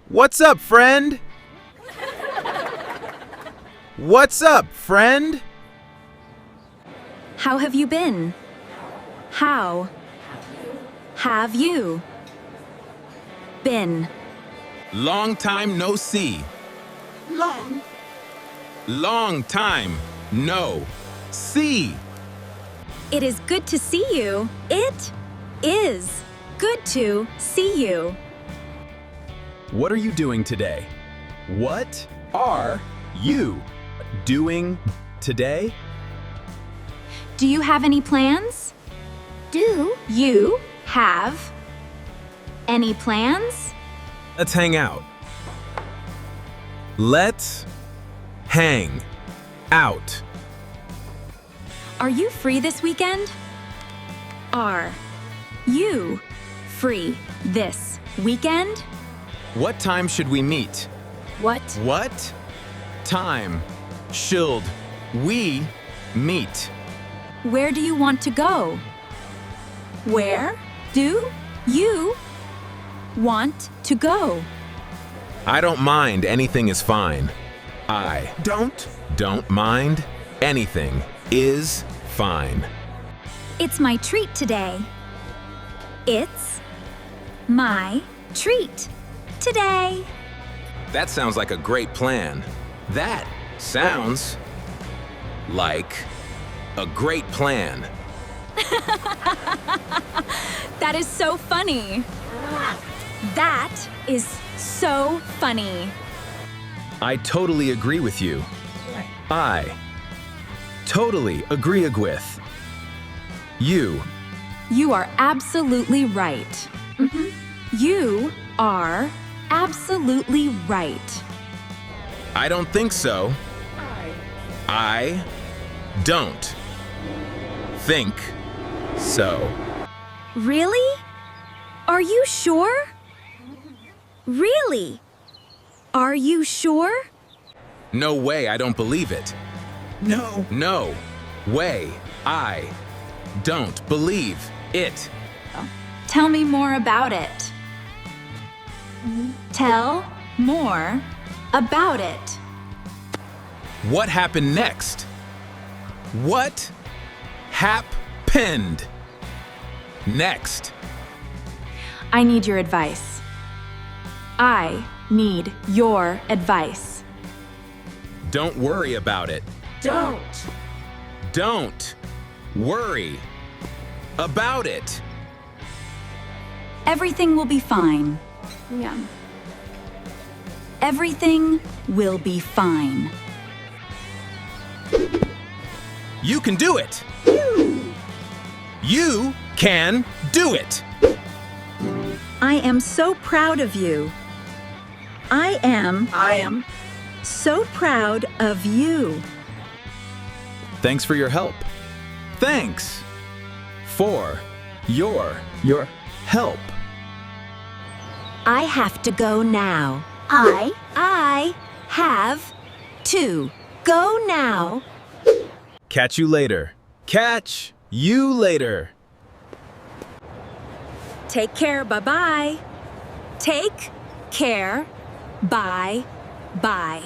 What's up, friend? What's up, friend? How have you been? How have you been? Long time no see. Long time no see. It is good to see you. It is good to see you. What are you doing today? What are you doing today? Do you have any plans? Do you have any plans? Let's hang out. Let's hang out. Are you free this weekend? Are you free this weekend? What time should we meet? What time should we meet? Where do you want to go? Where do you want to go? I don't mind, anything is fine. I don't mind, anything is fine. It's my treat today. It's my treat today. That sounds like a great plan. That sounds like a great plan. That is so funny. That is so funny. I totally agree with you. I totally agree with you. You are absolutely right. You are absolutely right. I don't think so. I don't think so. Really? Are you sure? Really? Are you sure? No way, I don't believe it. No way, I don't believe it. Tell me more about it. Tell more about it. What happened next? What happened next? I need your advice. I need your advice. Don't worry about it. Don't worry about it. Everything will be fine. Everything will be fine. You can do it. You can do it. I am so proud of you. I am so proud of you. Thanks for your help. Thanks for your help. I have to go now. I have to go now. Catch you later. Catch you later. Take care, bye-bye. Take care, bye-bye.